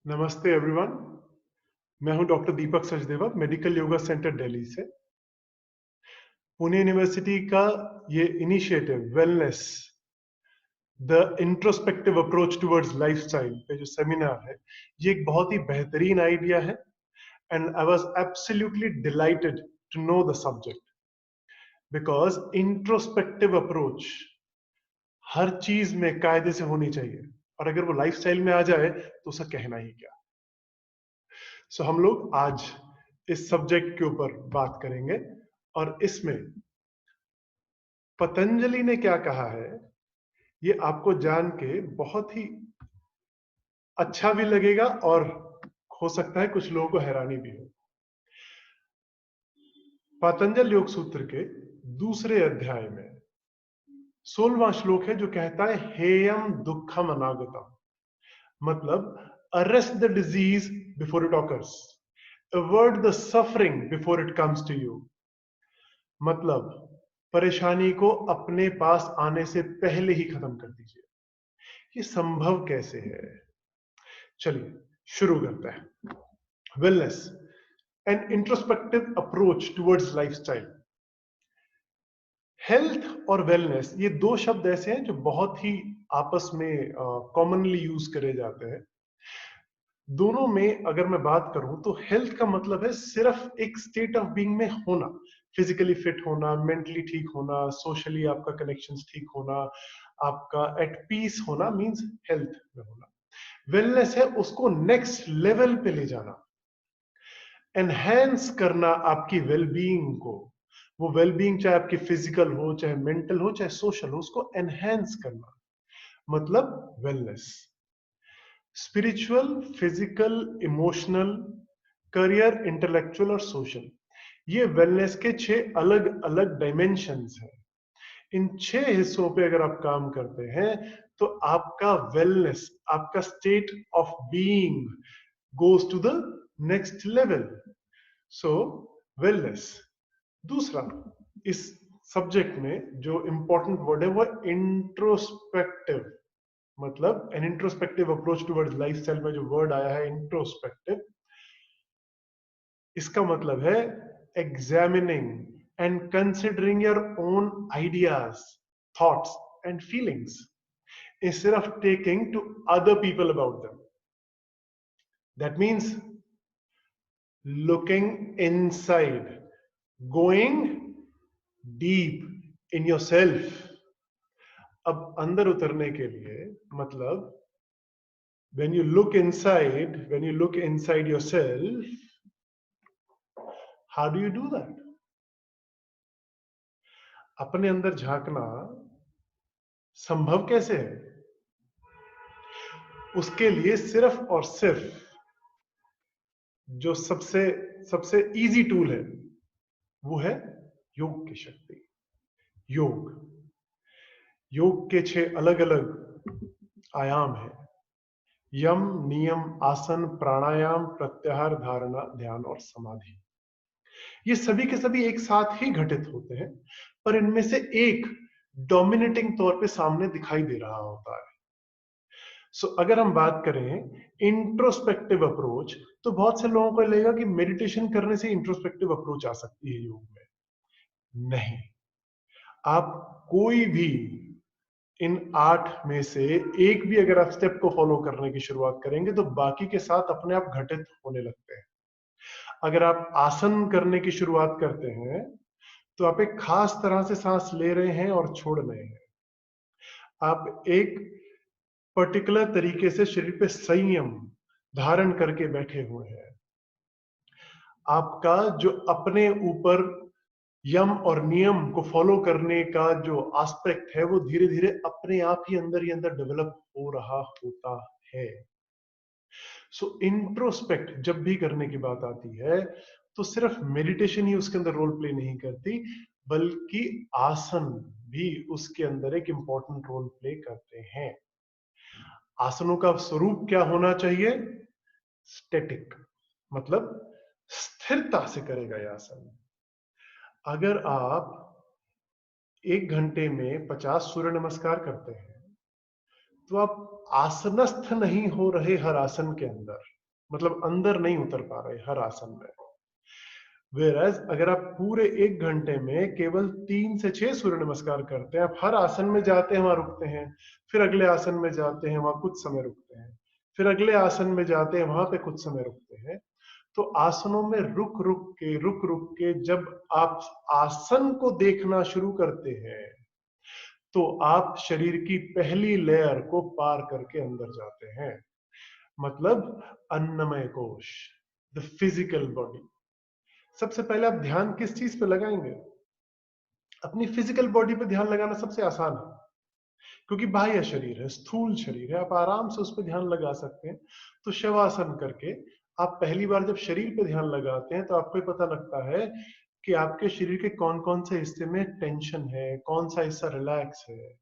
नमस्ते एवरीवन। मैं हूं डॉक्टर दीपक सचदेवा, मेडिकल योगा सेंटर दिल्ली से। पुणे यूनिवर्सिटी का ये initiative wellness the introspective approach towards lifestyle पे जो सेमिनार है, ये एक बहुत ही बेहतरीन आइडिया है and I was absolutely delighted to know the subject because introspective approach हर चीज में कायदे से होनी चाहिए, और अगर वो लाइफस्टाइल में आ जाए तो उसका कहना ही क्या। सो हम लोग आज इस सब्जेक्ट के ऊपर बात करेंगे और इसमें पतंजलि ने क्या कहा है ये आपको जान के बहुत ही अच्छा भी लगेगा और हो सकता है कुछ लोगों को हैरानी भी हो। पतंजल योग सूत्र के दूसरे अध्याय में 16वां श्लोक है जो कहता है हेयम दुखम अनागतम, मतलब arrest the disease before it occurs, avoid the suffering before it comes to you. मतलब परेशानी को अपने पास आने से पहले ही खत्म कर दीजिए। ये संभव कैसे है? चलिए शुरू करते हैं। Wellness an introspective approach towards lifestyle. Health और वेलनेस ये दो शब्द ऐसे हैं जो बहुत ही आपस में कॉमनली यूज करे जाते हैं। दोनों में अगर मैं बात करूं तो हेल्थ का मतलब है सिर्फ एक स्टेट ऑफ बीइंग में होना, फिजिकली फिट होना, मेंटली ठीक होना, सोशली आपका कनेक्शंस ठीक होना, आपका एट पीस होना मींस हेल्थ में होना। वेलनेस है उसको नेक्स्ट लेवल पे ले जाना, एनहेंस करना आपकी वेलबीइंग को। वो वेलबीइंग चाहे आपकी फिजिकल हो, चाहे मेंटल हो, चाहे सोशल हो, उसको एनहेंस करना मतलब wellness. Spiritual, physical, emotional, career, intellectual और सोशल, ये वेलनेस के 6 अलग अलग डायमेंशंस हैं। इन 6 हिस्सों पे अगर आप काम करते हैं तो आपका वेलनेस, आपका state of being goes to the next level. So wellness. दूसरा इस सब्जेक्ट में जो इंपॉर्टेंट वर्ड है वो इंट्रोस्पेक्टिव, मतलब an introspective approach towards lifestyle में जो वर्ड आया है इंट्रोस्पेक्टिव, इसका मतलब है examining and considering your own ideas, thoughts and feelings instead of taking to other people about them. That means looking inside, going deep in yourself. अब अंदर उतरने के लिए मतलब when you look inside yourself, how do you do that? अपने अंदर झांकना संभव कैसे है? उसके लिए सिर्फ और सिर्फ जो सबसे सबसे इजी टूल है वो है योग की शक्ति। योग के 6 अलग अलग आयाम हैं। यम, नियम, आसन, प्राणायाम, प्रत्याहार, धारणा, ध्यान और समाधि। ये सभी के सभी एक साथ ही घटित होते हैं, पर इनमें से एक डोमिनेटिंग तौर पे सामने दिखाई दे रहा होता है। अगर हम बात करें इंट्रोस्पेक्टिव अप्रोच, तो बहुत से लोगों को लगेगा कि मेडिटेशन करने से इंट्रोस्पेक्टिव अप्रोच आ सकती है योग में। नहीं, आप कोई भी इन 8 में से एक भी अगर आप स्टेप को फॉलो करने की शुरुआत करेंगे तो बाकी के साथ अपने आप घटित होने लगते हैं। अगर आप आसन करने की शुरुआत करते हैं तो आप एक खास तरह से सांस ले रहे हैं और छोड़ रहे हैं। आप एक पर्टिकुलर तरीके से शरीर पे संयम धारण करके बैठे हुए हैं। आपका जो अपने ऊपर यम और नियम को फॉलो करने का जो एस्पेक्ट है वो धीरे धीरे अपने आप ही अंदर डेवलप हो रहा होता है। इंट्रोस्पेक्ट जब भी करने की बात आती है तो सिर्फ मेडिटेशन ही उसके अंदर रोल प्ले नहीं करती, बल्कि आसन भी उसके अंदर एक इंपॉर्टेंट रोल प्ले करते हैं। आसनों का स्वरूप क्या होना चाहिए? स्टैटिक, मतलब स्थिरता से करेगा यह आसन। अगर आप 1 घंटे में 50 सूर्य नमस्कार करते हैं तो आप आसनस्थ नहीं हो रहे हर आसन के अंदर, मतलब अंदर नहीं उतर पा रहे हर आसन में। वेरएज अगर आप पूरे 1 घंटे में केवल 3 से 6 सूर्य नमस्कार करते हैं, आप हर आसन में जाते हैं, वहां रुकते हैं, फिर अगले आसन में जाते हैं, वहां कुछ समय रुकते हैं, फिर अगले आसन में जाते हैं, वहां पे कुछ समय रुकते हैं, तो आसनों में रुक रुक के जब आप आसन को देखना शुरू करते हैं, तो आप शरीर की पहली लेयर को पार करके अंदर जाते हैं। मतलब अन्नमय कोश, द फिजिकल बॉडी। सबसे पहले आप ध्यान किस चीज पे लगाएंगे? अपनी फिजिकल बॉडी पे ध्यान लगाना सबसे आसान है, क्योंकि बाह्य शरीर है, स्थूल शरीर है, आप आराम से उस पर ध्यान लगा सकते हैं। तो शवासन करके आप पहली बार जब शरीर पे ध्यान लगाते हैं, तो आपको पता लगता है कि आपके शरीर के कौन कौन से हिस्से में टेंशन है, कौन सा हिस्सा रिलैक्स है,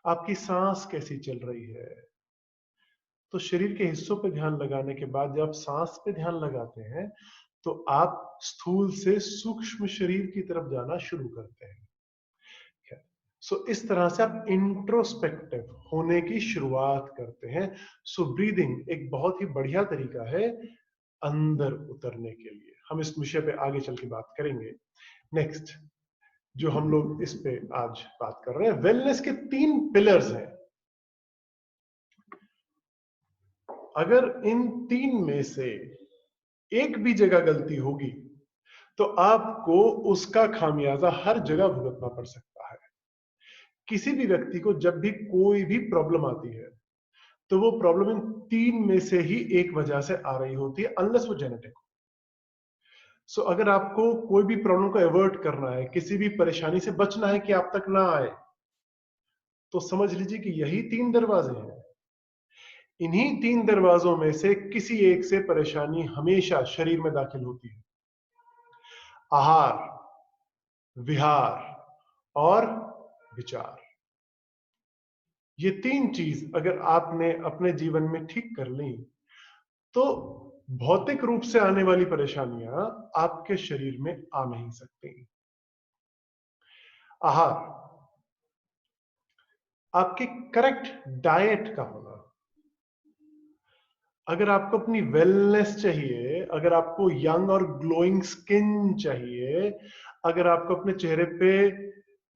आपकी सांस कैसी चल रही है। तो शरीर के हिस्सों पे ध्यान लगाने के बाद जब आप सांस पे ध्यान लगाते हैं, तो आप स्थूल से सूक्ष्म शरीर की तरफ जाना शुरू करते हैं। सो इस तरह से आप इंट्रोस्पेक्टिव होने की शुरुआत करते हैं। सो ब्रीदिंग एक बहुत ही बढ़िया तरीका है अंदर उतरने के लिए। हम इस विषय पे आगे चल के बात करेंगे। नेक्स्ट जो हम लोग इस पे आज बात कर रहे हैं, वेलनेस के 3 पिलर्स हैं। अगर इन 3 में से एक भी जगह गलती होगी, तो आपको उसका खामियाजा हर जगह भुगतना पड़ सकता है। किसी भी व्यक्ति को जब भी कोई भी प्रॉब्लम आती है, तो वो प्रॉब्लम इन 3 में से ही एक वजह से आ रही होती है, अनलेस वो जेनेटिक हो। सो अगर आपको कोई भी प्रॉब्लम को अवॉइड करना है, किसी भी परेशानी से बचना है कि आप तक ना आए, तो समझ लीजिए कि यही 3 दरवाजे हैं। इन्हीं 3 दरवाजों में से किसी एक से परेशानी हमेशा शरीर में दाखिल होती है। आहार, विहार और विचार। ये 3 चीज अगर आपने अपने जीवन में ठीक कर ली, तो भौतिक रूप से आने वाली परेशानियां आपके शरीर में आ नहीं सकती। आहार, आपकी करेक्ट डाइट का होना। अगर आपको अपनी वेलनेस चाहिए, अगर आपको यंग और ग्लोइंग स्किन चाहिए, अगर आपको अपने चेहरे पे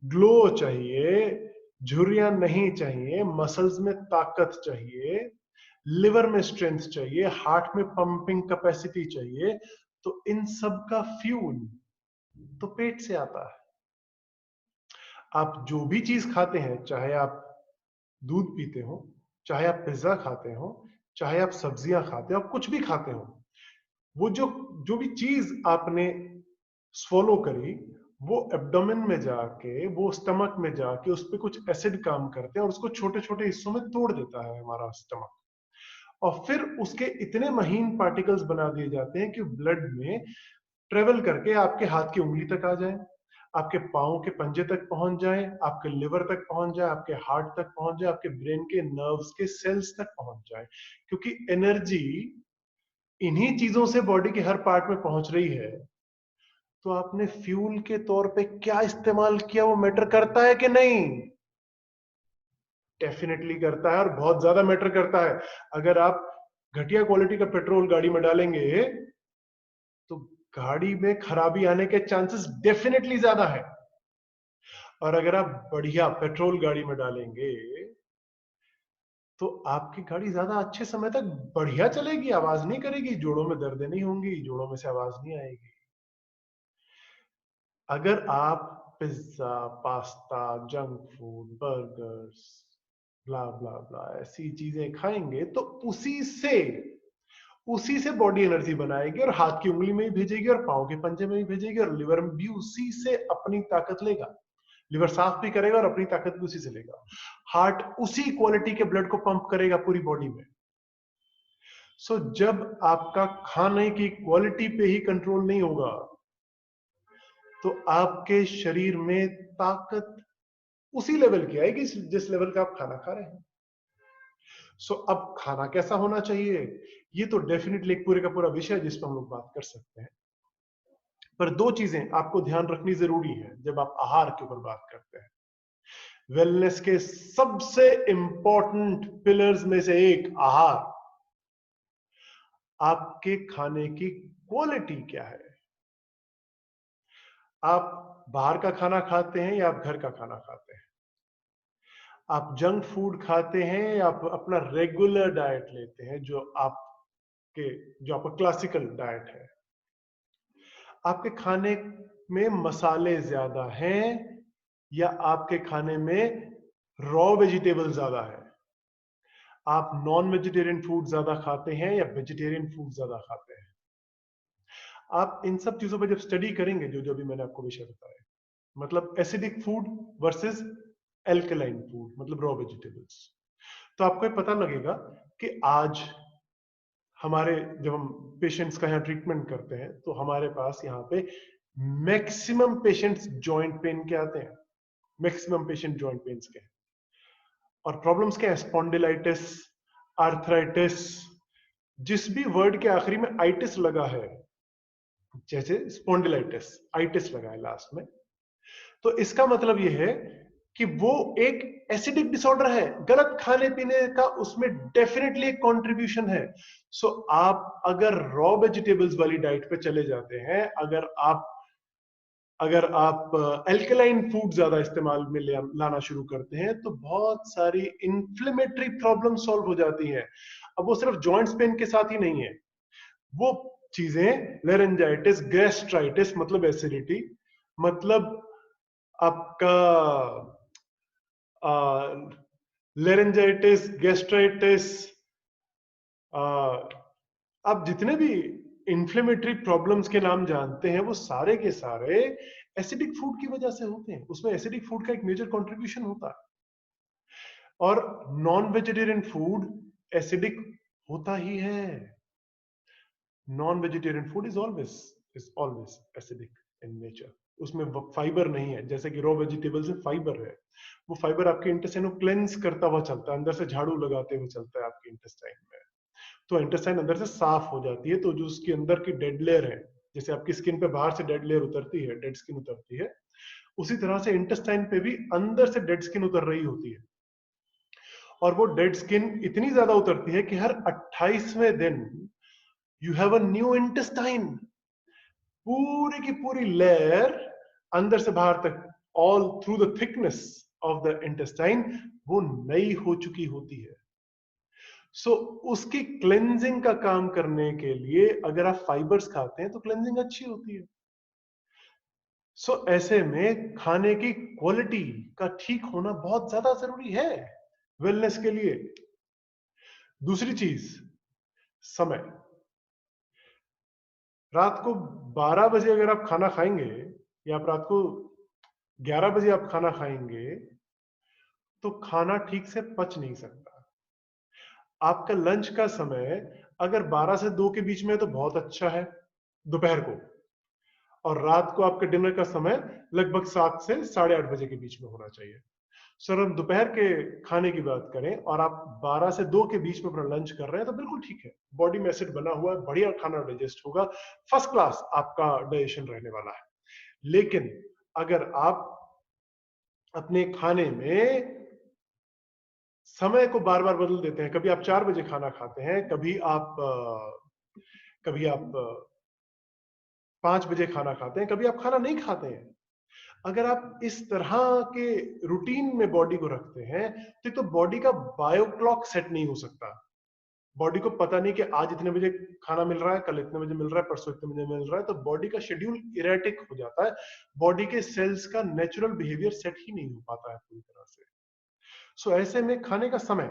ग्लो चाहिए, झुर्रियां नहीं चाहिए, मसल्स में ताकत चाहिए, लिवर में स्ट्रेंथ चाहिए, हार्ट में पंपिंग कैपेसिटी चाहिए, तो इन सब का फ्यूल तो पेट से आता है। आप जो भी चीज खाते हैं, चाहे आप दूध पीते हो, चाहे आप पिज्जा खाते हो, चाहे आप सब्जियां खाते हो, आप कुछ भी खाते हो, वो जो जो भी चीज आपने स्वॉलो करी, वो एब्डोमेन में जाके, वो स्टमक में जाके उस पर कुछ एसिड काम करते हैं और उसको छोटे छोटे हिस्सों में तोड़ देता है हमारा स्टमक। और फिर उसके इतने महीन पार्टिकल्स बना दिए जाते हैं कि ब्लड में ट्रेवल करके आपके हाथ की उंगली तक आ जाए, आपके पाँव के पंजे तक पहुंच जाए, आपके लिवर तक पहुंच जाए, आपके हार्ट तक पहुंच जाए, आपके ब्रेन के नर्व्स के सेल्स तक पहुंच जाए। क्योंकि एनर्जी इन्हीं चीजों से बॉडी के हर पार्ट में पहुंच रही है। तो आपने फ्यूल के तौर पे क्या इस्तेमाल किया, वो मैटर करता है कि नहीं? डेफिनेटली करता है, और बहुत ज्यादा मैटर करता है। अगर आप घटिया क्वालिटी का पेट्रोल गाड़ी में डालेंगे, तो गाड़ी में खराबी आने के चांसेस डेफिनेटली ज्यादा है। और अगर आप बढ़िया पेट्रोल गाड़ी में डालेंगे, तो आपकी गाड़ी ज्यादा अच्छे समय तक बढ़िया चलेगी, आवाज नहीं करेगी, जोड़ों में दर्द नहीं होंगी, जोड़ों में से आवाज नहीं आएगी। अगर आप pizza, pasta, junk food, burgers, blah blah blah ऐसी चीजें खाएंगे, तो उसी से बॉडी एनर्जी बनाएगी, और हाथ की उंगली में ही भेजेगी, और पाँव के पंजे में ही भेजेगी, और लिवर भी उसी से अपनी ताकत लेगा। लिवर साफ भी करेगा और अपनी ताकत भी उसी से लेगा। हार्ट उसी क्वालिटी के ब्लड को पंप करेगा पूरी बॉडी में। सो जब आपका खाने की क्वालिटी पे ही कंट्रोल नहीं होगा, तो आपके शरीर में ताकत उसी लेवल की आएगी जिस लेवल का आप खाना खा रहे हैं। सो अब खाना कैसा होना चाहिए, ये तो डेफिनेटली एक पूरे का पूरा विषय है जिस पर हम लोग बात कर सकते हैं। पर 2 चीजें आपको ध्यान रखनी जरूरी है जब आप आहार के ऊपर बात करते हैं। वेलनेस के सबसे इंपॉर्टेंट पिलर्स में से एक आहार। आपके खाने की क्वालिटी क्या है। आप बाहर का खाना खाते हैं या आप घर का खाना खाते हैं? आप जंक फूड खाते हैं या आप अपना रेगुलर डाइट लेते हैं, जो आपका क्लासिकल डाइट है? आपके खाने में मसाले ज्यादा हैं या आपके खाने में रॉ वेजिटेबल ज्यादा है? आप नॉन वेजिटेरियन फूड ज्यादा खाते हैं या वेजिटेरियन फूड ज्यादा खाते हैं? आप इन सब चीजों पर जब स्टडी करेंगे, जो जो भी मैंने आपको विषय बताया, मतलब acidic food versus alkaline food, मतलब रॉ वेजिटेबल्स, तो आपको ये पता लगेगा कि आज हमारे जब हम पेशेंट्स का यहाँ ट्रीटमेंट करते हैं तो हमारे पास यहाँ पे मैक्सिमम पेशेंट्स जॉइंट पेन के आते हैं। मैक्सिमम पेशेंट जॉइंट पेन्स के हैं। और प्रॉब्लम्स क्या है? स्पॉन्डिलाइटिस, आर्थराइटिस, जिस भी वर्ड के आखिरी में आइटिस लगा है, जैसे स्पॉन्डिलाइटिस, आइटिस लगा है लास्ट में, तो इसका मतलब यह है कि वो एक एसिडिक डिसऑर्डर है। गलत खाने पीने का उसमें डेफिनेटली एक कंट्रीब्यूशन है। सो आप अगर रॉ वेजिटेबल्स वाली डाइट पे चले जाते हैं, अगर आप एल्कलाइन फूड ज्यादा इस्तेमाल में लाना शुरू करते हैं, तो बहुत सारी इंफ्लेमेटरी प्रॉब्लम सॉल्व हो जाती हैं। अब वो सिर्फ जॉइंट्स पेन के साथ ही नहीं है, वो चीजें लेरेंजाइटिस, गैस्ट्राइटिस मतलब एसिडिटी, मतलब आपका लेरेंजाइटिस, गैस्ट्राइटिस, आप जितने भी इंफ्लेमेटरी प्रॉब्लम्स के नाम जानते हैं, वो सारे के सारे एसिडिक फूड की वजह से होते हैं। उसमें एसिडिक फूड का एक मेजर कंट्रीब्यूशन होता है। और नॉन वेजिटेरियन फूड एसिडिक होता ही है। Non vegetarian food is always acidic in nature. उसमें फाइबर नहीं है, जैसे कि रॉ वेजिटेबल्स में फाइबर है। वो फाइबर आपके इंटेस्टाइन को क्लेंस करता हुआ चलता है, अंदर से झाड़ू लगाते हुए चलता है आपके इंटेस्टाइन में। तो इंटेस्टाइन अंदर से साफ हो जाती है, तो जो उसके अंदर की डेड लेयर है, जैसे आपकी स्किन पे बाहर से डेड लेयर उतरती है, डेड स्किन उतरती है, उसी तरह से इंटेस्टाइन पे भी अंदर से डेड स्किन उतर रही होती है। और वो डेड स्किन इतनी ज्यादा उतरती है कि हर 28वें दिन you have a new intestine. पूरी की पूरी लेयर अंदर से बाहर तक, all through the thickness of the intestine, वो नई हो चुकी होती है। सो उसकी क्लेंजिंग का काम करने के लिए अगर आप फाइबर्स खाते हैं तो क्लेंजिंग अच्छी होती है। ऐसे में खाने की क्वालिटी का ठीक होना बहुत ज्यादा जरूरी है वेलनेस के लिए। दूसरी चीज, समय। रात को 12 बजे अगर आप खाना खाएंगे, या आप रात को 11 बजे आप खाना खाएंगे, तो खाना ठीक से पच नहीं सकता। आपका लंच का समय अगर 12 से 2 के बीच में है तो बहुत अच्छा है, दोपहर को। और रात को आपके डिनर का समय लगभग 7 से 8:30 बजे के बीच में होना चाहिए। सर, हम दोपहर के खाने की बात करें और आप 12 से 2 के बीच में अपना लंच कर रहे हैं, तो बिल्कुल ठीक है। बॉडी में एसिड बना हुआ है, बढ़िया खाना डाइजेस्ट होगा, फर्स्ट क्लास आपका डाइजेशन रहने वाला है। लेकिन अगर आप अपने खाने में समय को बार बार बदल देते हैं, कभी आप 4 बजे खाना खाते हैं, कभी आप 5 बजे खाना खाते हैं, कभी आप खाना नहीं खाते हैं। अगर आप इस तरह के रूटीन में बॉडी को रखते हैं, तो बॉडी का बायो क्लॉक सेट नहीं हो सकता। बॉडी को पता नहीं कि आज इतने बजे खाना मिल रहा है, कल इतने बजे मिल रहा है, परसों इतने बजे मिल रहा है, तो बॉडी का शेड्यूल इरेटिक हो जाता है। बॉडी के सेल्स का नेचुरल बिहेवियर सेट ही नहीं हो पाता है पूरी तरह से। ऐसे में खाने का समय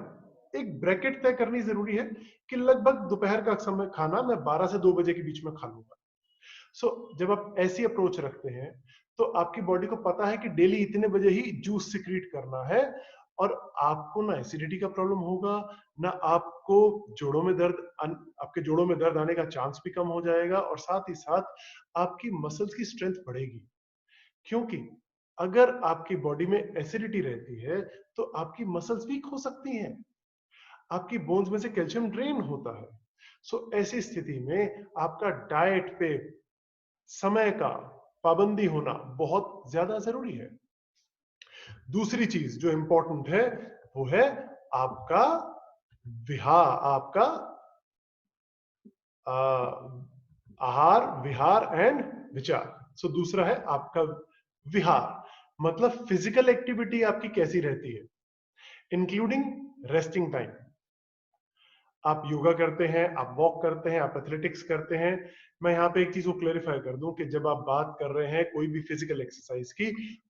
एक ब्रैकेट तय करनी जरूरी है कि लगभग दोपहर का समय खाना मैं 12 से 2 बजे के बीच में खा लूंगा। जब आप ऐसी अप्रोच रखते हैं, तो आपकी बॉडी को पता है कि डेली इतने बजे ही जूस सिक्रीट करना है, और आपको ना एसिडिटी का प्रॉब्लम होगा, ना आपको जोड़ों में दर्द आपके जोड़ों में दर्द आने का चांस भी कम हो जाएगा, और साथ ही साथ आपकी मसल्स की स्ट्रेंथ बढ़ेगी। क्योंकि अगर आपकी बॉडी में एसिडिटी रहती है, तो आपकी मसल्स वीक हो सकती हैं, आपकी बोन्स में से कैल्शियम ड्रेन होता है। ऐसी स्थिति में आपका डाइट पे समय का पाबंदी होना बहुत ज्यादा जरूरी है। दूसरी चीज जो इंपॉर्टेंट है, वो है आपका विहार, आपका आहार, विहार एंड विचार। सो दूसरा है आपका विहार, मतलब फिजिकल एक्टिविटी आपकी कैसी रहती है, इंक्लूडिंग रेस्टिंग टाइम। आप योगा करते हैं, आप वॉक करते हैं, आप एथलेटिक्स करते हैं। मैं यहाँ पे एक चीज को क्लेरिफाई कर दूं कि जब आप बात कर रहे हैं कोई भी फिजिकल एक्सरसाइज की,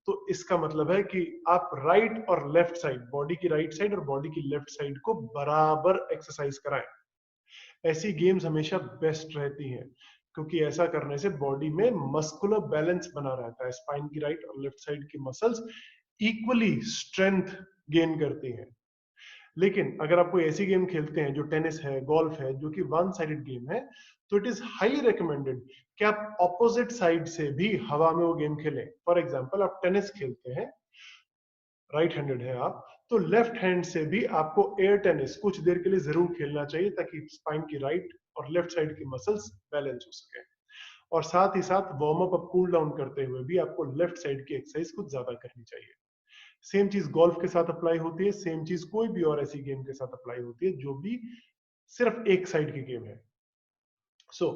तो इसका मतलब है कि आप राइट और लेफ्ट साइड, बॉडी की राइट साइड और बॉडी की लेफ्ट साइड को बराबर एक्सरसाइज कराएं। ऐसी गेम्स हमेशा बेस्ट रहती हैं, क्योंकि ऐसा करने से बॉडी में मस्कुलर बैलेंस बना रहता है। स्पाइन की राइट और लेफ्ट साइड की मसल्स इक्वली स्ट्रेंथ गेन करती हैं। लेकिन अगर आप कोई ऐसी गेम खेलते हैं जो टेनिस है, गोल्फ है, जो कि वन साइडेड गेम है, तो इट इज हाईली रिकमेंडेड कि आप ऑपोजिट साइड से भी हवा में वो गेम खेलें। फॉर एग्जाम्पल, आप टेनिस खेलते हैं, राइट हैंडेड है आप, तो लेफ्ट हैंड से भी आपको एयर टेनिस कुछ देर के लिए जरूर खेलना चाहिए, ताकि स्पाइन की राइट और लेफ्ट साइड की मसल्स बैलेंस हो सके। और साथ ही साथ वार्म अप कूल डाउन करते हुए भी आपको लेफ्ट साइड की एक्सरसाइज कुछ ज्यादा करनी चाहिए। सेम चीज गोल्फ के साथ अप्लाई होती है, सेम चीज कोई भी और ऐसी गेम के साथ अप्लाई होती है जो भी सिर्फ एक साइड की गेम है। सो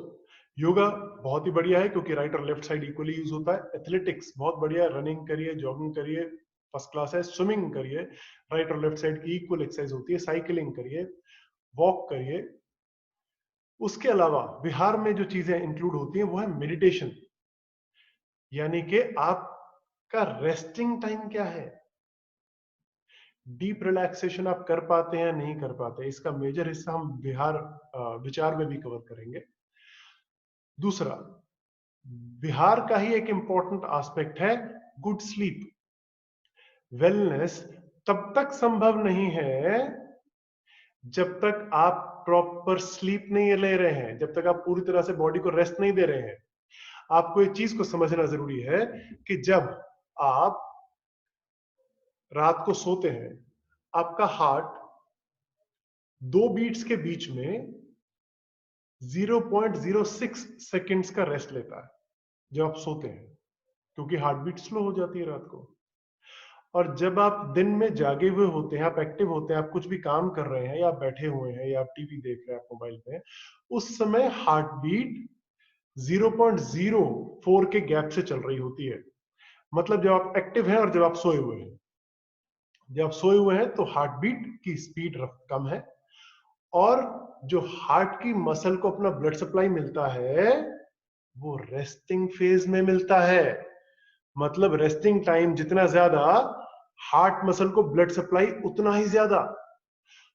योगा बहुत ही बढ़िया है, क्योंकि राइट और लेफ्ट साइड इक्वली यूज होता है। एथलेटिक्स बहुत बढ़िया है, रनिंग करिए, जॉगिंग करिए, फर्स्ट क्लास है। स्विमिंग करिए, राइट और लेफ्ट साइड की इक्वल एक्सरसाइज होती है। साइकिलिंग करिए, वॉक करिए। उसके अलावा बिहार में जो चीजें इंक्लूड होती हैं वो है मेडिटेशन, यानी कि आपका रेस्टिंग टाइम क्या है, डीप रिलैक्सेशन आप कर पाते हैं या नहीं कर पाते, इसका मेजर हिस्सा हम बिहार विचार में भी कवर करेंगे। दूसरा, बिहार का ही एक इंपॉर्टेंट एस्पेक्ट है गुड स्लीप। वेलनेस तब तक संभव नहीं है जब तक आप प्रॉपर स्लीप नहीं ले रहे हैं, जब तक आप पूरी तरह से बॉडी को रेस्ट नहीं दे रहे हैं। आपको एक चीज को समझना जरूरी है कि जब आप रात को सोते हैं, आपका हार्ट दो बीट्स के बीच में 0.06 सेकेंड्स का रेस्ट लेता है जब आप सोते हैं, क्योंकि हार्ट बीट स्लो हो जाती है रात को। और जब आप दिन में जागे हुए होते हैं, आप एक्टिव होते हैं, आप कुछ भी काम कर रहे हैं, या आप बैठे हुए हैं, या आप टीवी देख रहे हैं, आप मोबाइल पे, उस समय हार्ट बीट 0.04 के गैप से चल रही होती है। मतलब जब आप एक्टिव हैं और जब आप सोए हुए हैं, जब आप सोए हुए हैं तो हार्ट बीट की स्पीड कम है, और जो हार्ट की मसल को अपना ब्लड सप्लाई मिलता है वो रेस्टिंग फेज में मिलता है। मतलब रेस्टिंग टाइम जितना ज्यादा, हार्ट मसल को ब्लड सप्लाई उतना ही ज्यादा।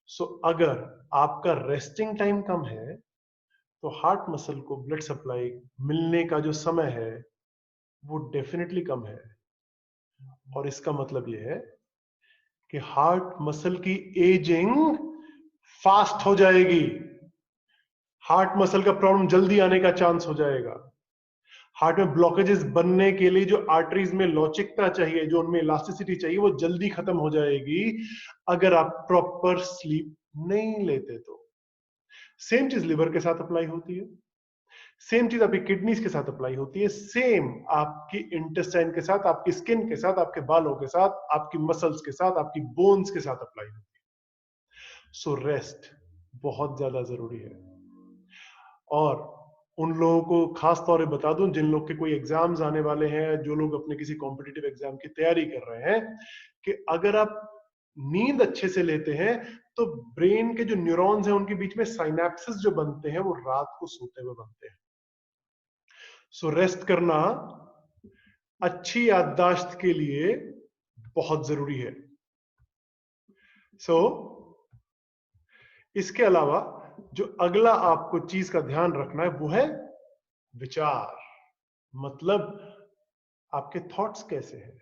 सो अगर आपका रेस्टिंग टाइम कम है, तो हार्ट मसल को ब्लड सप्लाई मिलने का जो समय है वो डेफिनेटली कम है। और इसका मतलब यह है कि हार्ट मसल की एजिंग फास्ट हो जाएगी, हार्ट मसल का प्रॉब्लम जल्दी आने का चांस हो जाएगा। हार्ट में ब्लॉकेजेस बनने के लिए जो आर्टरीज में लौचिकता चाहिए, जो उनमें इलास्टिसिटी चाहिए, वो जल्दी खत्म हो जाएगी अगर आप प्रॉपर स्लीप नहीं लेते तो। सेम चीज लिवर के साथ अप्लाई होती है, सेम चीज आपकी किडनीज के साथ अप्लाई होती है, सेम आपकी इंटेस्टाइन के साथ, आपकी स्किन के साथ, आपके बालों के साथ, आपकी मसल्स के साथ, आपकी बोन्स के साथ अप्लाई होती है। सो रेस्ट बहुत ज्यादा जरूरी है। और उन लोगों को खास तौर पे बता दूं जिन लोग के कोई एग्जाम्स आने वाले हैं, जो लोग अपने किसी कॉम्पिटिटिव एग्जाम की तैयारी कर रहे हैं, कि अगर आप नींद अच्छे से लेते हैं तो ब्रेन के जो न्यूरॉन्स हैं उनके बीच में साइनेप्सिस जो बनते हैं वो रात को सोते हुए बनते हैं। सो रेस्ट करना अच्छी याददाश्त के लिए बहुत जरूरी है। सो इसके अलावा जो अगला आपको चीज का ध्यान रखना है वो है विचार। मतलब आपके थॉट्स कैसे हैं,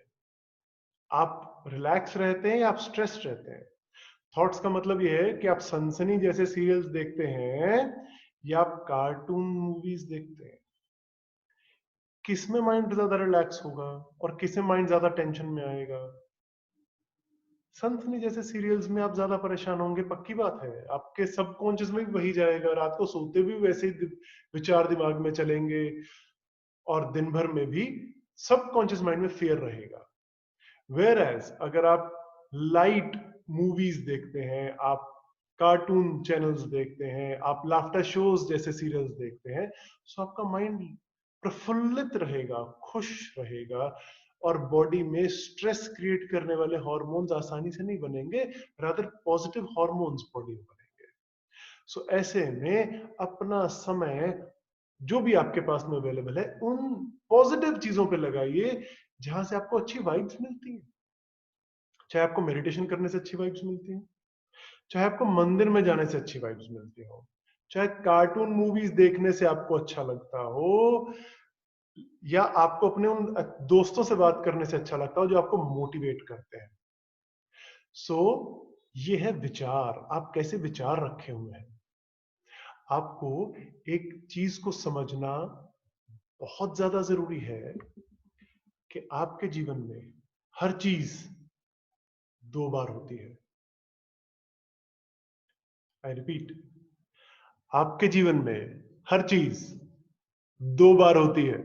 आप रिलैक्स रहते हैं या आप स्ट्रेस रहते हैं। थॉट्स का मतलब यह है कि आप सनसनी जैसे सीरियल्स देखते हैं या आप कार्टून मूवीज देखते हैं, किस में माइंड ज्यादा रिलैक्स होगा और किस में माइंड ज्यादा टेंशन में आएगा। सनसनी जैसे सीरियल्स में आप ज्यादा परेशान होंगे, पक्की बात है, आपके सबकॉन्शियस में भी वही जाएगा, रात को सोते भी वैसे ही विचार दिमाग में चलेंगे, और दिन भर में भी सबकॉन्शियस माइंड में फियर रहेगा। वेयर एज अगर आप लाइट मूवीज देखते हैं, आप कार्टून चैनल्स देखते हैं, आप लाफ्टर शोज जैसे सीरियल्स देखते हैं, सो आपका माइंड प्रफुल्लित रहेगा, खुश रहेगा, और बॉडी में स्ट्रेस क्रिएट करने वाले हार्मोन्स आसानी से नहीं बनेंगे, रादर पॉजिटिव हार्मोन्स बॉडी में बनेंगे। सो ऐसे में अपना समय जो भी आपके पास में अवेलेबल है उन पॉजिटिव चीजों पे लगाइए जहां से आपको अच्छी वाइब्स मिलती है। चाहे आपको मेडिटेशन करने से अच्छी वाइब्स मिलती है, चाहे आपको मंदिर में जाने से अच्छी वाइब्स मिलती हो, चाहे कार्टून मूवीज देखने से आपको अच्छा लगता हो, या आपको अपने उन दोस्तों से बात करने से अच्छा लगता हो जो आपको मोटिवेट करते हैं। सो ये है विचार, आप कैसे विचार रखे हुए हैं। आपको एक चीज को समझना बहुत ज्यादा जरूरी है कि आपके जीवन में हर चीज दो बार होती है। आई रिपीट, आपके जीवन में हर चीज दो बार होती है।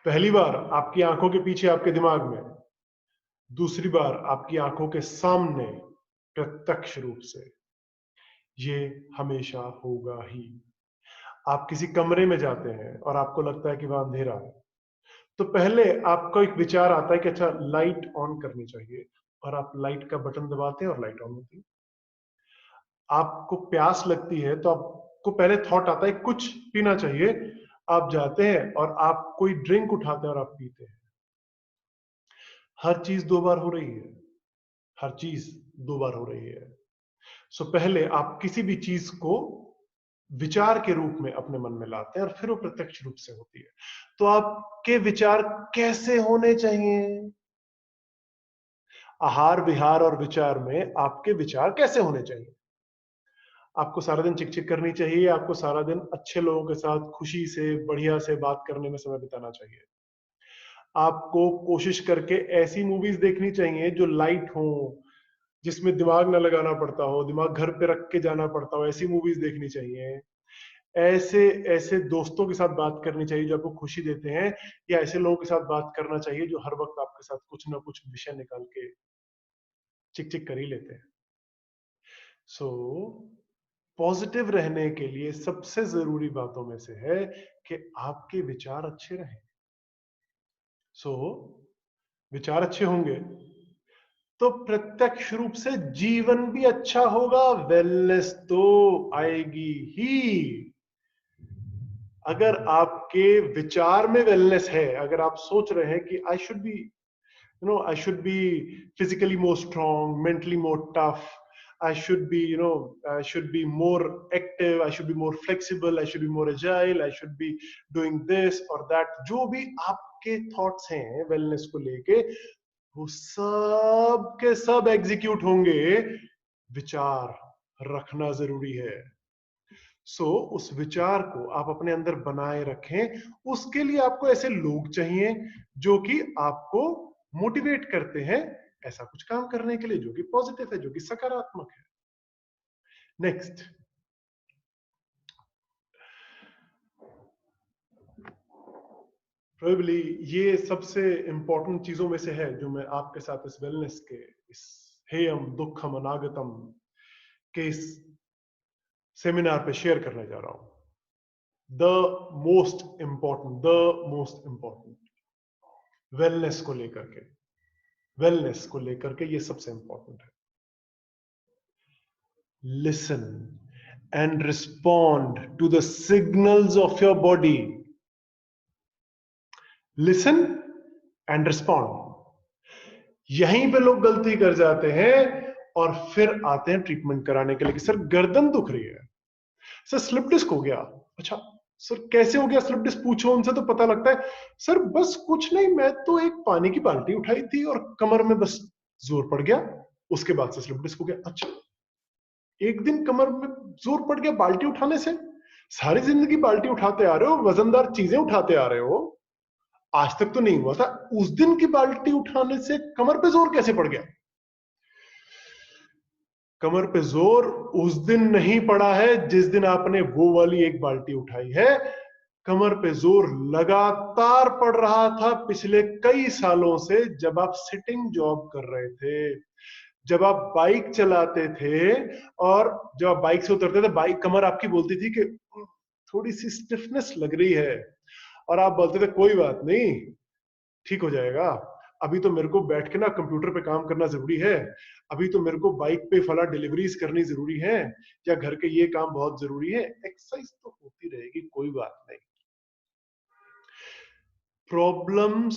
पहली बार आपकी आंखों के पीछे आपके दिमाग में, दूसरी बार आपकी आंखों के सामने प्रत्यक्ष रूप से। ये हमेशा होगा ही। आप किसी कमरे में जाते हैं और आपको लगता है कि वहां अंधेरा है, तो पहले आपको एक विचार आता है कि अच्छा लाइट ऑन करनी चाहिए, और आप लाइट का बटन दबाते हैं और लाइट ऑन होती है। आपको प्यास लगती है तो आपको पहले थॉट आता है कुछ पीना चाहिए, आप जाते हैं और आप कोई ड्रिंक उठाते हैं और आप पीते हैं। हर चीज दो बार हो रही है, हर चीज दो बार हो रही है। सो पहले आप किसी भी चीज को विचार के रूप में अपने मन में लाते हैं और फिर वो प्रत्यक्ष रूप से होती है। तो आपके विचार कैसे होने चाहिए? आहार विहार और विचार में आपके विचार कैसे होने चाहिए? आपको सारा दिन चिक चिक करनी चाहिए, आपको सारा दिन अच्छे लोगों के साथ खुशी से बढ़िया से बात करने में समय बिताना चाहिए। आपको कोशिश करके ऐसी मूवीज देखनी चाहिए जो लाइट हो, जिसमें दिमाग ना लगाना पड़ता हो, दिमाग घर पे रख के जाना पड़ता हो, ऐसी मूवीज देखनी चाहिए। ऐसे ऐसे दोस्तों के साथ बात करनी चाहिए जो आपको खुशी देते हैं, या ऐसे लोगों के साथ बात करना चाहिए जो हर वक्त आपके साथ कुछ ना कुछ विषय निकाल के चिक चिक कर ही लेते हैं। सो पॉजिटिव रहने के लिए सबसे जरूरी बातों में से है कि आपके विचार अच्छे रहें। सो विचार अच्छे होंगे तो प्रत्यक्ष रूप से जीवन भी अच्छा होगा, वेलनेस तो आएगी ही। अगर आपके विचार में वेलनेस है, अगर आप सोच रहे हैं कि I should be, I should be physically more strong, mentally more tough, I should be, I should be more active, I should be more flexible, I should be more agile, I should be doing this or that, जो भी आपके thoughts हैं wellness को लेके, वो सब के सब एग्जीक्यूट होंगे। विचार रखना जरूरी है। उस विचार को आप अपने अंदर बनाए रखें। उसके लिए आपको ऐसे लोग चाहिए जो कि आपको मोटिवेट करते हैं ऐसा कुछ काम करने के लिए जो कि पॉजिटिव है, जो कि सकारात्मक है। नेक्स्ट, प्रोबेबली ये सबसे इंपॉर्टेंट चीजों में से है जो मैं आपके साथ इस वेलनेस के, इस हेयम दुखम अनागतम के इस सेमिनार पे शेयर करने जा रहा हूं। द मोस्ट इंपॉर्टेंट वेलनेस को लेकर के, वेलनेस को लेकर के ये सबसे इंपॉर्टेंट है। Listen and respond to the signals of your body. Listen and respond. यहीं पे लोग गलती कर जाते हैं और फिर आते हैं ट्रीटमेंट कराने के लिए कि सर गर्दन दुख रही है, सर स्लिप डिस्क हो गया। अच्छा सर कैसे हो गया स्लिप डिस्क? पूछो उनसे तो पता लगता है सर बस कुछ नहीं, मैं तो एक पानी की बाल्टी उठाई थी और कमर में बस जोर पड़ गया, उसके बाद से स्लिप डिस्क हो गया। अच्छा, एक दिन कमर में जोर पड़ गया बाल्टी उठाने से? सारी जिंदगी बाल्टी उठाते आ रहे हो, वजनदार चीजें उठाते आ रहे हो, आज तक तो नहीं हुआ था, उस दिन की बाल्टी उठाने से कमर पे जोर कैसे पड़ गया? कमर पे जोर उस दिन नहीं पड़ा है जिस दिन आपने वो वाली एक बाल्टी उठाई है। कमर पे जोर लगातार पड़ रहा था पिछले कई सालों से, जब आप सिटिंग जॉब कर रहे थे, जब आप बाइक चलाते थे और जब आप बाइक से उतरते थे, बाइक कमर आपकी बोलती थी कि थोड़ी सी स्टिफनेस लग रही है, और आप बोलते थे कोई बात नहीं, ठीक हो जाएगा, अभी तो मेरे को बैठ के ना कंप्यूटर पे काम करना जरूरी है, अभी तो मेरे को बाइक पे फला डिलीवरीज करनी जरूरी है, या घर के ये काम बहुत जरूरी है, एक्सरसाइज तो होती रहेगी, कोई बात नहीं। प्रॉब्लम्स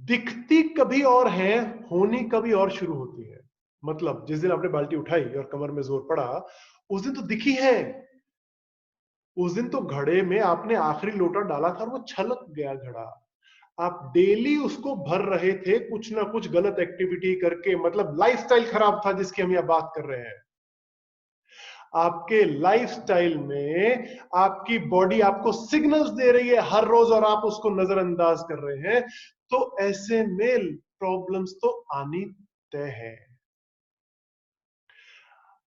दिखती कभी और है, होनी कभी और शुरू होती है। मतलब जिस दिन आपने बाल्टी उठाई और कमर में जोर पड़ा, उस दिन तो दिखी है, उस दिन तो घड़े में आपने आखिरी लोटा डाला था और वो छलक गया घड़ा। आप डेली उसको भर रहे थे कुछ ना कुछ गलत एक्टिविटी करके, मतलब लाइफस्टाइल खराब था जिसकी हम यहां बात कर रहे हैं। आपके लाइफस्टाइल में आपकी बॉडी आपको सिग्नल्स दे रही है हर रोज और आप उसको नजरअंदाज कर रहे हैं, तो ऐसे में प्रॉब्लम्स तो आनी तय है।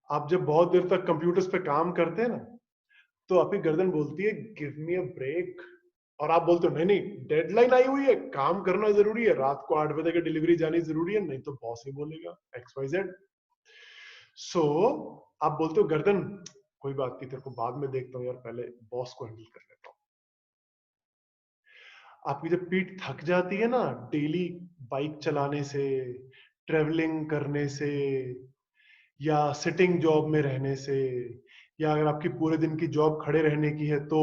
आप जब बहुत देर तक कंप्यूटर्स पे काम करते हैं ना, तो आपकी गर्दन बोलती है गिव मी अ ब्रेक, और आप बोलते हो नहीं नहीं डेडलाइन आई हुई है, काम करना जरूरी है, रात को 8 बजे की डिलीवरी जानी जरूरी है, नहीं तो बॉस ही बोलेगा XYZ। सो आप बोलते हो गर्दन कोई बात नहीं, तेरे को बाद में देखता हूं यार, पहले बॉस को हैंडल कर लेता हूं। आपकी जब पीठ थक जाती है ना डेली बाइक चलाने से, ट्रेवलिंग करने से, या सिटिंग जॉब में रहने से, या अगर आपकी पूरे दिन की जॉब खड़े रहने की है तो,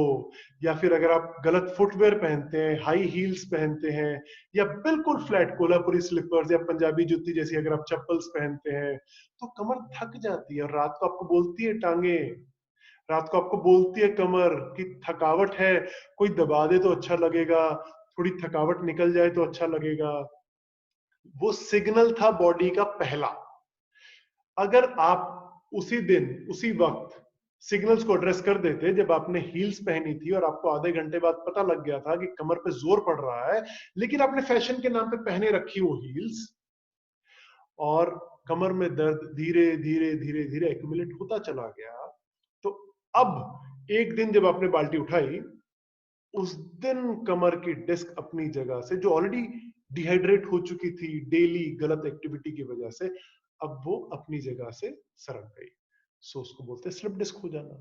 या फिर अगर आप गलत फुटवेयर पहनते हैं, हाई हील्स पहनते हैं, या बिल्कुल फ्लैट कोल्हापुरी स्लीपर्स या पंजाबी जूती जैसी अगर आप चप्पल्स पहनते हैं, तो कमर थक जाती है और रात को आपको बोलती है टांगे, रात को आपको बोलती है कमर कि थकावट है, कोई दबा दे तो अच्छा लगेगा, थोड़ी थकावट निकल जाए तो अच्छा लगेगा। वो सिग्नल था बॉडी का पहला। अगर आप उसी दिन उसी वक्त सिग्नल्स को एड्रेस कर देते, जब आपने हील्स पहनी थी और आपको आधे घंटे बाद पता लग गया था कि कमर पे जोर पड़ रहा है, लेकिन आपने फैशन के नाम पे पहने रखी वो हील्स, और कमर में दर्द धीरे धीरे धीरे धीरे एक्यूमुलेट होता चला गया, तो अब एक दिन जब आपने बाल्टी उठाई, उस दिन कमर की डिस्क अपनी जगह से, जो ऑलरेडी डिहाइड्रेट हो चुकी थी डेली गलत एक्टिविटी की वजह से, अब वो अपनी जगह से सरक गई। सो उसको बोलते हैं स्लिप डिस्क हो जाना।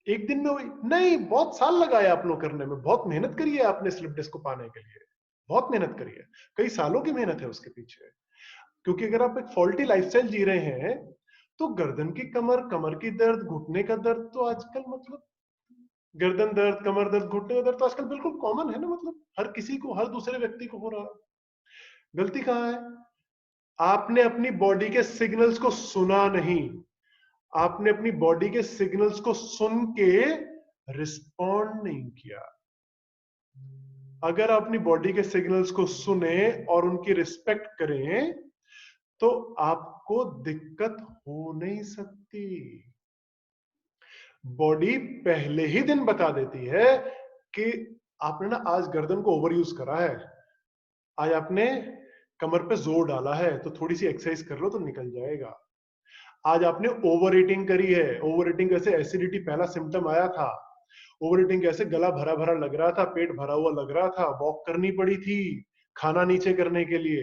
एक दिन में हुई नहीं, बहुत साल लगाए आप लोग करने में, बहुत मेहनत करी है आपने स्लिप डिस्क को पाने के लिए, बहुत मेहनत करी है, कई सालों की मेहनत है उसके पीछे। क्योंकि अगर आप एक फॉल्टी लाइफस्टाइल जी रहे हैं, तो गर्दन की कमर, कमर की दर्द, घुटने का दर्द तो आजकल मतलब गर्दन दर्द, कमर दर्द, घुटने का दर्द तो आजकल बिल्कुल कॉमन है ना, मतलब हर किसी को, हर दूसरे व्यक्ति को हो रहा है। गलती कहां है? आपने अपनी बॉडी के सिग्नल्स को सुना नहीं, आपने अपनी बॉडी के सिग्नल्स को सुन के रिस्पॉन्ड नहीं किया। अगर आप अपनी बॉडी के सिग्नल्स को सुने और उनकी रिस्पेक्ट करें, तो आपको दिक्कत हो नहीं सकती। बॉडी पहले ही दिन बता देती है कि आपने ना आज गर्दन को ओवर यूज करा है, आज आपने कमर पे जोर डाला है, तो थोड़ी सी एक्सरसाइज कर लो तो निकल जाएगा। आज आपने ओवर ईटिंग करी है, ओवर ईटिंग कैसे एसिडिटी पहला सिम्टम आया था, ओवर ईटिंग कैसे गला भरा भरा लग रहा था, पेट भरा हुआ लग रहा था, वॉक करनी पड़ी थी खाना नीचे करने के लिए।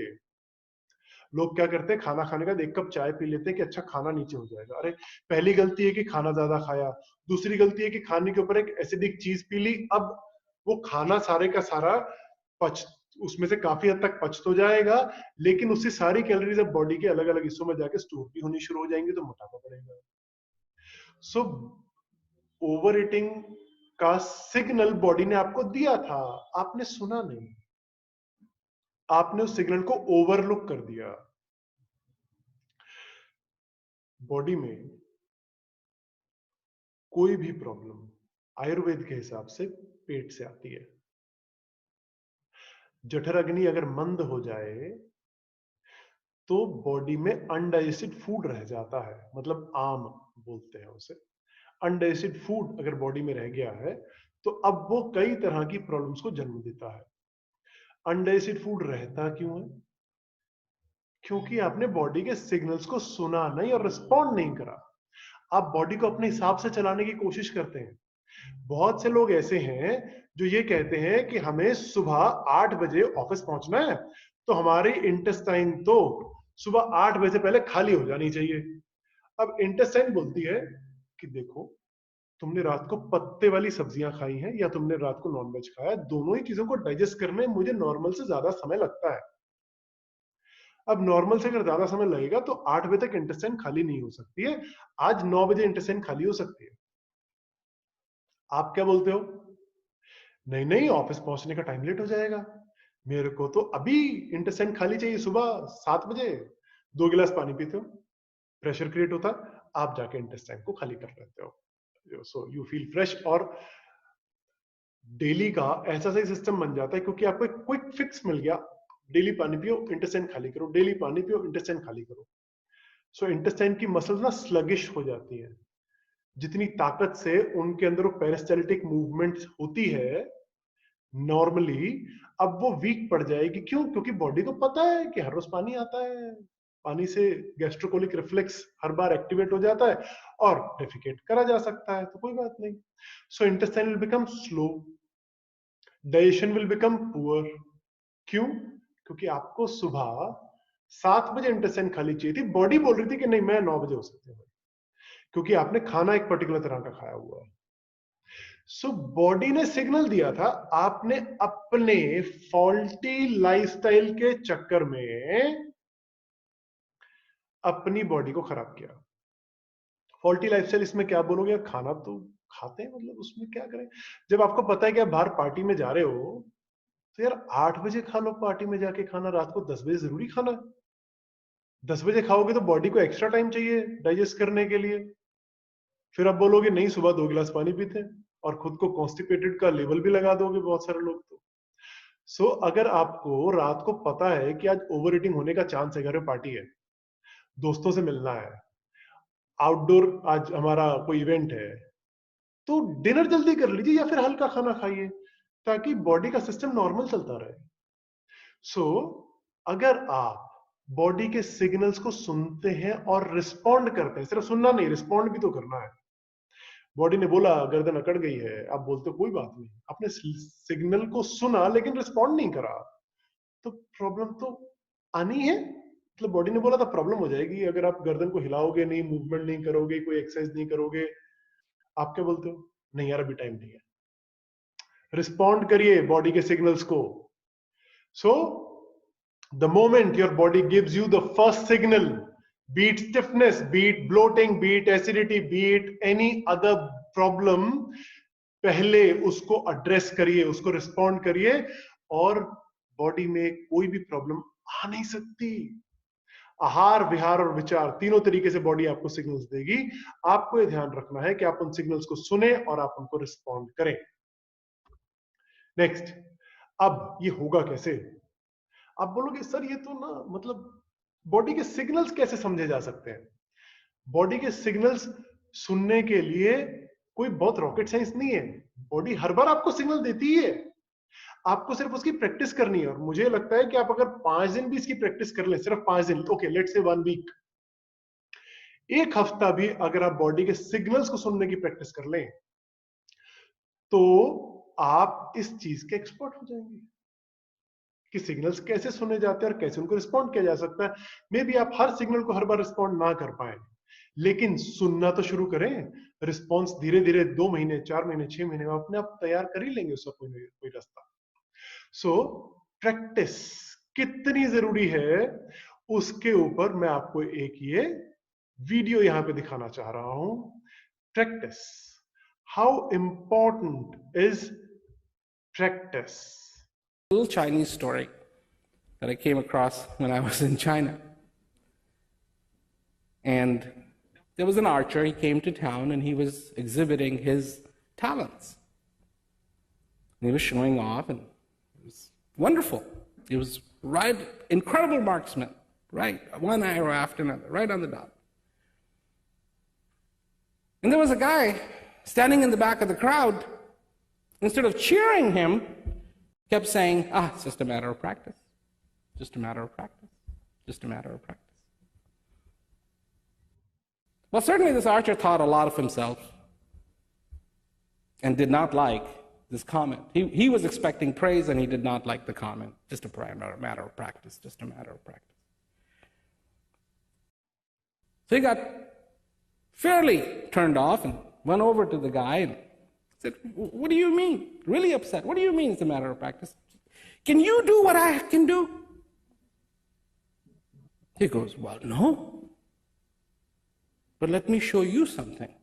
लोग क्या करते हैं, खाना खाने का 1 कप चाय पी लेते हैं कि अच्छा खाना नीचे हो जाएगा। अरे पहली गलती है कि खाना ज्यादा खाया, दूसरी गलती है कि खाने के ऊपर एक एसिडिक चीज पी ली, अब वो खाना सारे का सारा पच, उसमें से काफी हद तक पच तो जाएगा, लेकिन उससे सारी कैलोरीज अब बॉडी के अलग अलग हिस्सों में जाके स्टोर भी होनी शुरू हो जाएंगी, तो मोटापा बढ़ेगा। सो ओवर ईटिंग का सिग्नल बॉडी ने आपको दिया था, आपने सुना नहीं, आपने उस सिग्नल को ओवरलुक कर दिया। बॉडी में कोई भी प्रॉब्लम आयुर्वेद के हिसाब से पेट से आती है। जठर अग्नि अगर मंद हो जाए तो बॉडी में अनडाइजेस्टेड फूड रह जाता है, मतलब आम बोलते हैं उसे। अनडाइजेस्टेड फूड अगर बॉडी में रह गया है, तो अब वो कई तरह की प्रॉब्लम्स को जन्म देता है। अनडाइजेस्टेड फूड रहता क्यों है? क्योंकि आपने बॉडी के सिग्नल्स को सुना नहीं और रिस्पॉन्ड नहीं करा। आप बॉडी को अपने हिसाब से चलाने की कोशिश करते हैं। बहुत से लोग ऐसे हैं जो ये कहते हैं कि हमें सुबह 8 बजे ऑफिस पहुंचना है, तो हमारी इंटेस्टाइन तो सुबह 8 बजे से पहले खाली हो जानी चाहिए। अब इंटेस्टाइन बोलती है कि देखो, तुमने रात को पत्ते वाली सब्जियां खाई हैं या तुमने रात को नॉनवेज खाया है, दोनों ही चीजों को डाइजेस्ट करने में मुझे नॉर्मल से ज्यादा समय लगता है। अब नॉर्मल से अगर ज्यादा समय लगेगा तो 8 बजे तक इंटेस्टाइन खाली नहीं हो सकती है, आज 9 बजे इंटेस्टाइन खाली हो सकती है। आप क्या बोलते हो? नहीं नहीं, ऑफिस पहुंचने का टाइम लेट हो जाएगा, मेरे को तो अभी इंटेस्टाइन खाली चाहिए, सुबह 7 बजे। 2 गिलास पानी पीते हो, प्रेशर क्रिएट होता है, आप जाके इंटेस्टाइन को खाली कर लेते हो, सो यू फील फ्रेश। और डेली का ऐसा सही सिस्टम बन जाता है क्योंकि आपको एक क्विक फिक्स मिल गया, डेली पानी पियो, इंटेस्टाइन खाली करो, डेली पानी पियो, इंटेस्टाइन खाली करो। सो इंटेस्टाइन की मसल्स ना स्लगिश हो जाती है, जितनी ताकत से उनके अंदर वो पेरिस्टाल्टिक मूवमेंट होती है नॉर्मली, अब वो वीक पड़ जाएगी। क्यों? क्योंकि बॉडी को पता है कि हर रोज पानी आता है, पानी से गैस्ट्रोकोलिक रिफ्लेक्स हर बार एक्टिवेट हो जाता है और डेफिकेट करा जा सकता है, तो कोई बात नहीं। So intestine will become slow, digestion will become poor. क्यों? क्योंकि आपको सुबह 7 बजे इंटेस्टाइन खाली चाहिए थी, बॉडी बोल रही थी कि नहीं मैं 9 बजे हो सकती हूँ, क्योंकि आपने खाना एक पर्टिकुलर तरह का खाया हुआ है। सो बॉडी ने सिग्नल दिया था, आपने अपने फॉल्टी लाइफस्टाइल के चक्कर में अपनी बॉडी को खराब किया। फॉल्टी लाइफस्टाइल इसमें क्या बोलोगे? खाना तो खाते हैं, मतलब उसमें क्या करें? जब आपको पता है कि आप बाहर पार्टी में जा रहे हो तो यार 8 बजे खा लो पार्टी में जाके खाना, रात को 10 बजे जरूरी खाना है। 10 बजे खाओगे तो बॉडी को एक्स्ट्रा टाइम चाहिए डाइजेस्ट करने के लिए। फिर आप बोलोगे नहीं सुबह 2 गिलास पानी पीते हैं, और खुद को कॉन्स्टिपेटेड का लेवल भी लगा दोगे बहुत सारे लोग तो। सो अगर आपको रात को पता है कि आज ओवर ईटिंग होने का चांस है, घर में पार्टी है, दोस्तों से मिलना है, आउटडोर आज हमारा कोई इवेंट है, तो डिनर जल्दी कर लीजिए या फिर हल्का खाना खाइए ताकि बॉडी का सिस्टम नॉर्मल चलता रहे। सो अगर आप बॉडी के सिग्नल्स को सुनते हैं और रिस्पॉन्ड करते हैं, सिर्फ सुनना नहीं, रिस्पॉन्ड भी तो करना है। बॉडी ने बोला गर्दन अकड़ गई है, आप बोलते हो कोई बात नहीं, आपने सिग्नल को सुना लेकिन रिस्पॉन्ड नहीं करा, तो प्रॉब्लम तो आनी है। मतलब बॉडी ने बोला था प्रॉब्लम हो जाएगी अगर आप गर्दन को हिलाओगे नहीं, मूवमेंट नहीं करोगे, कोई एक्सरसाइज नहीं करोगे। आप क्या बोलते हो? नहीं यार अभी टाइम नहीं है, रिस्पॉन्ड करिए बॉडी के सिग्नल्स को। So the moment your body gives you the first signal, be it stiffness, be it bloating, be it acidity, be it any other problem, पहले उसको एड्रेस करिए, उसको रिस्पॉन्ड करिए, और बॉडी में कोई भी प्रॉब्लम आ नहीं सकती। आहार विहार और विचार तीनों तरीके से बॉडी आपको सिग्नल्स देगी। आपको यह ध्यान रखना है कि आप उन सिग्नल्स को सुने और आप उनको रिस्पॉन्ड करें। नेक्स्ट, अब ये होगा कैसे? आप बोलोगे सर ये तो ना मतलब बॉडी के सिग्नल्स कैसे समझे जा सकते हैं? बॉडी के सिग्नल्स सुनने के लिए कोई बहुत रॉकेट साइंस नहीं है, बॉडी हर बार आपको सिग्नल देती है, आपको सिर्फ उसकी प्रैक्टिस करनी है। और मुझे लगता है कि आप अगर 5 दिन भी इसकी प्रैक्टिस कर लें, सिर्फ 5 दिन, ओके लेट्स से 1 वीक, एक हफ्ता भी अगर आप बॉडी के सिग्नल्स को सुनने की प्रैक्टिस कर लें तो आप इस चीज के एक्सपर्ट हो जाएंगे कि सिग्नल्स कैसे सुने जाते हैं और कैसे उनको रिस्पॉन्ड किया जा सकता है। मे बी आप हर सिग्नल को हर बार रिस्पॉन्ड ना कर पाए, लेकिन सुनना तो शुरू करें। रिस्पॉन्स धीरे धीरे 2 महीने, 4 महीने, 6 महीने में अपने आप तैयार कर ही लेंगे उसका कोई रास्ता। सो प्रैक्टिस कितनी जरूरी है उसके ऊपर मैं आपको एक ये वीडियो यहां पे दिखाना चाह रहा हूं। Practice, how important is practice. Little Chinese story that I came across when I was in China. And there was an archer, he came to town and he was exhibiting his talents. And he was showing off and it was wonderful. He was incredible marksman, right? One arrow after another, right on the dot. And there was a guy standing in the back of the crowd. Instead of cheering him, kept saying, it's just a matter of practice. Just a matter of practice. Just a matter of practice. Well, certainly this archer thought a lot of himself and did not like this comment. He was expecting praise and he did not like the comment. Just a matter of practice. Just a matter of practice. So he got fairly turned off and went over to the guy and said, "What do you mean?" Really upset. "What do you mean it's a matter of practice? Can you do what I can do?" He goes, "Well, no. But let me show you something."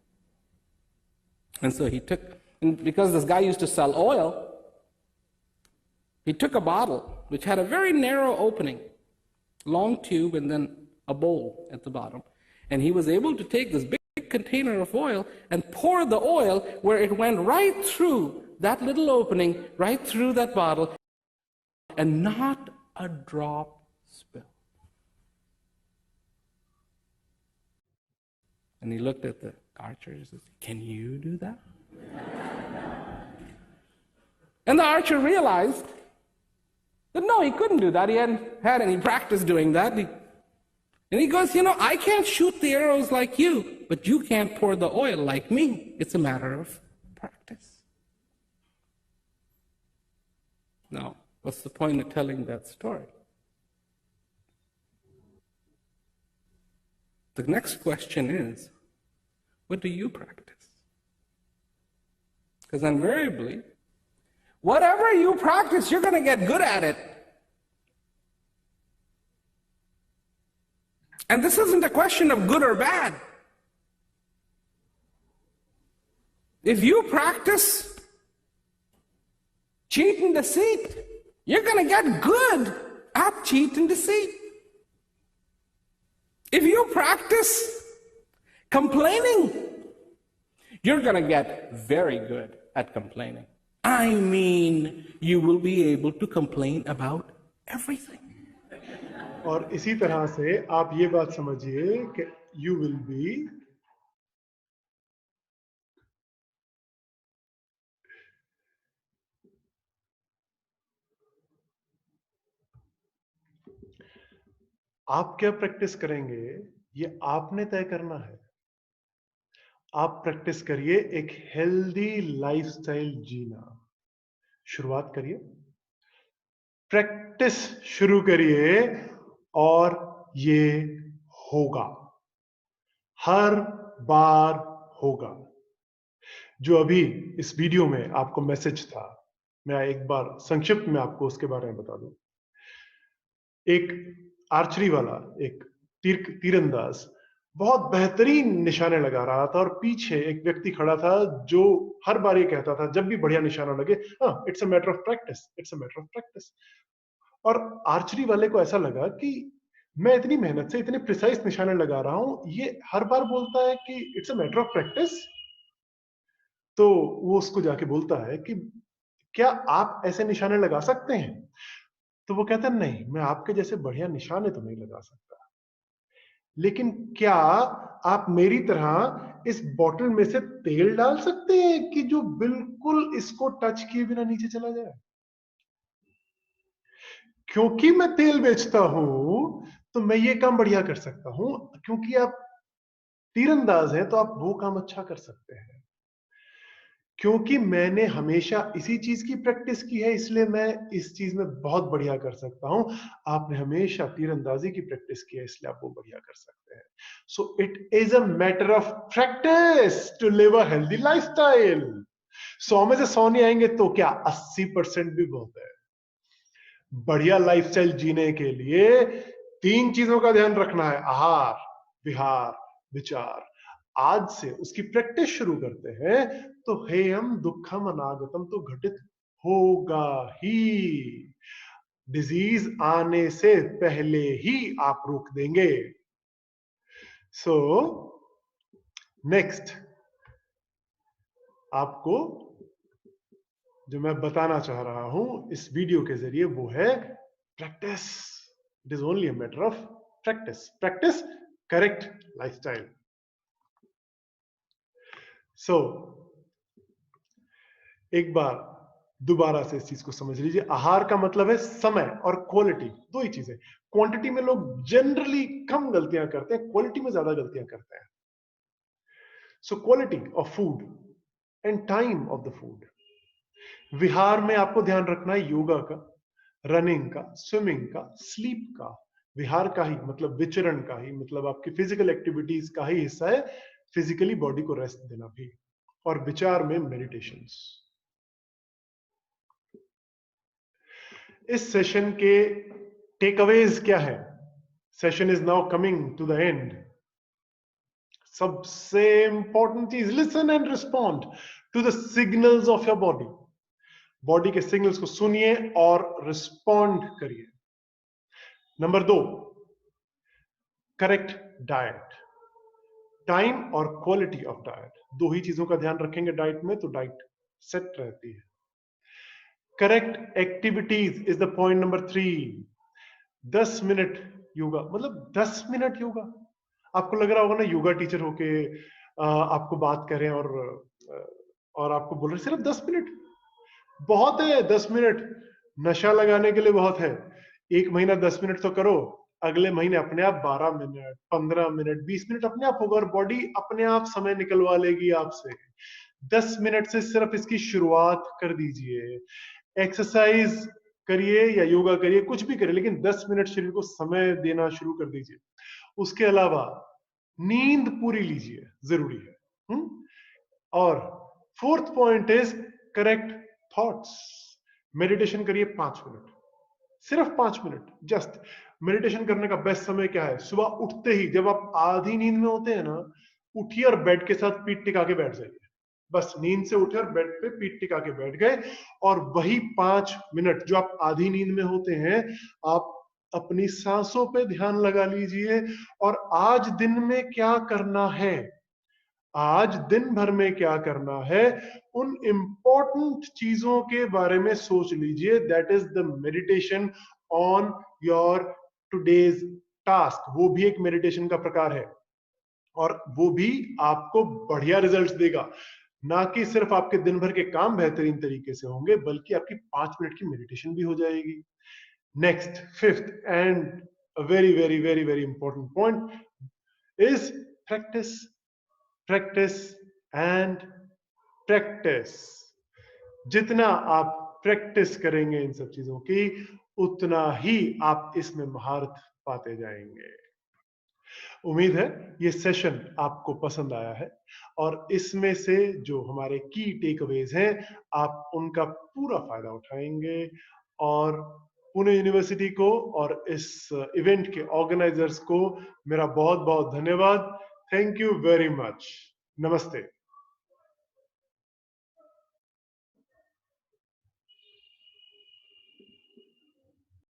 And so he took, and because this guy used to sell oil, he took a bottle which had a very narrow opening, long tube, and then a bowl at the bottom. And he was able to take this big container of oil and pour the oil where it went right through that little opening, right through that bottle, and not a drop spilled. And he looked at the archer and says, "Can you do that?" And the archer realized that no, he couldn't do that. He hadn't had any practice doing that. And he goes, "I can't shoot the arrows like you, but you can't pour the oil like me. It's a matter of practice." Now, what's the point of telling that story? The next question is, what do you practice? Because invariably, whatever you practice, you're going to get good at it. And this isn't a question of good or bad. If you practice cheat and deceit, you're going to get good at cheat and deceit. If you practice complaining, you're going to get very good at complaining. I mean, you will be able to complain about everything. और इसी तरह से आप ये बात समझिए कि you will be आप क्या प्रैक्टिस करेंगे ये आपने तय करना है। आप प्रैक्टिस करिए एक हेल्दी लाइफस्टाइल जीना। शुरुआत करिए, प्रैक्टिस शुरू करिए और ये होगा, हर बार होगा। जो अभी इस वीडियो में आपको मैसेज था, मैं एक बार संक्षिप्त में आपको उसके बारे में बता दूं। एक आर्चरी वाला, एक तीरंदाज बहुत बेहतरीन निशाने लगा रहा था और पीछे एक व्यक्ति खड़ा था जो हर बार ये कहता था जब भी बढ़िया निशाना लगे, it's a matter of practice, it's a matter of practice. और आर्चरी वाले को ऐसा लगा कि मैं इतनी मेहनत से इतने प्रिसाइज निशाने लगा रहा हूं, ये हर बार बोलता है कि it's a matter of practice. तो वो उसको जाके बोलता है कि क्या आप ऐसे निशाने लगा सकते हैं? तो वो कहता है नहीं, मैं आपके जैसे बढ़िया निशाने तो नहीं लगा सकता, लेकिन क्या आप मेरी तरह इस बॉटल में से तेल डाल सकते हैं कि जो बिल्कुल इसको टच किए बिना नीचे चला जाए? क्योंकि मैं तेल बेचता हूं तो मैं ये काम बढ़िया कर सकता हूं, क्योंकि आप तीरंदाज हैं तो आप वो काम अच्छा कर सकते हैं। क्योंकि मैंने हमेशा इसी चीज की प्रैक्टिस की है इसलिए मैं इस चीज में बहुत बढ़िया कर सकता हूं। आपने हमेशा तीरंदाजी की प्रैक्टिस की है इसलिए आप वो बढ़िया कर सकते हैं। So it is a matter of practice to live a healthy lifestyle. 100 में से 100 नहीं आएंगे तो क्या 80% भी बहुत है। बढ़िया लाइफस्टाइल जीने के लिए 3 चीजों का ध्यान रखना है, आहार, विहार, विचार। आज से उसकी प्रैक्टिस शुरू करते हैं तो हेयम दुखम अनागतम तो घटित होगा ही। डिजीज आने से पहले ही आप रोक देंगे। सो नेक्स्ट आपको जो मैं बताना चाह रहा हूं इस वीडियो के जरिए वो है practice. It is only a matter of practice. Practice correct lifestyle. So एक बार दोबारा से इस चीज को समझ लीजिए। आहार का मतलब है समय और क्वालिटी, दो ही चीजें। क्वांटिटी में लोग जनरली कम गलतियां करते हैं, क्वालिटी में ज्यादा गलतियां करते हैं। So quality of food and time of the food. विहार में आपको ध्यान रखना है योगा का, रनिंग का, स्विमिंग का, स्लीप का, विहार का ही मतलब विचरण का ही मतलब आपकी फिजिकल एक्टिविटीज का ही हिस्सा है फिजिकली बॉडी को रेस्ट देना भी, और विचार में मेडिटेशंस। इस सेशन के टेकअवेज क्या है? Session is now coming to the end. सबसे इंपॉर्टेंट चीज, listen and respond to the signals of your body. Body के सिग्नल्स को सुनिए और रिस्पॉन्ड करिए। Number 2, correct diet. टाइम और क्वालिटी ऑफ डाइट, दो ही चीजों का ध्यान रखेंगे डाइट में तो डाइट सेट रहती है। Correct activities is the point number 3। 10 minute yoga, मतलब 10 मिनट योगा। आपको लग रहा होगा ना योगा टीचर होके आपको बात करें और आपको बोल रहे सिर्फ 10 मिनट। बहुत है 10 मिनट, नशा लगाने के लिए बहुत है। एक महीना 10 मिनट तो करो, अगले महीने अपने आप 12 मिनट, 15 मिनट, 20 मिनट अपने आप होगा और बॉडी अपने आप समय निकलवा लेगी आपसे। 10 मिनट से सिर्फ इसकी शुरुआत कर दीजिए। एक्सरसाइज करिए या योगा करिए, कुछ भी करिए, लेकिन 10 मिनट शरीर को समय देना शुरू कर दीजिए। उसके अलावा नींद पूरी लीजिए, जरूरी है। और 4th point is correct thoughts. Meditation करिए 5 मिनट, सिर्फ 5 मिनट जस्ट। मेडिटेशन करने का बेस्ट समय क्या है? सुबह उठते ही, जब आप आधी नींद में होते हैं ना, उठिए और बेड के साथ पीठ टिका के बैठ जाइए। बस नींद से उठे और बेड पे पीठ टिका के बैठ गए, और वही 5 मिनट जो आप आधी नींद में होते हैं, आप अपनी सांसों पे ध्यान लगा लीजिए और आज दिन में क्या करना है, आज दिन भर में क्या करना है, उन इंपॉर्टेंट चीजों के बारे में सोच लीजिए। That is the meditation on your today's task. वो भी एक मेडिटेशन का प्रकार है और वो भी आपको बढ़िया रिजल्ट्स देगा। ना कि सिर्फ आपके दिन भर के काम बेहतरीन तरीके से होंगे, बल्कि आपकी 5 मिनट की मेडिटेशन भी हो जाएगी। Next, 5th and very very very very important point is practice, practice and practice. जितना आप प्रैक्टिस करेंगे इन सब चीजों की, उतना ही आप इसमें महारत पाते जाएंगे। उम्मीद है ये सेशन आपको पसंद आया है और इसमें से जो हमारे की टेकअवेज हैं, आप उनका पूरा फायदा उठाएंगे। और पुणे यूनिवर्सिटी को और इस इवेंट के ऑर्गेनाइजर्स को मेरा बहुत बहुत धन्यवाद। Thank you very much. नमस्ते।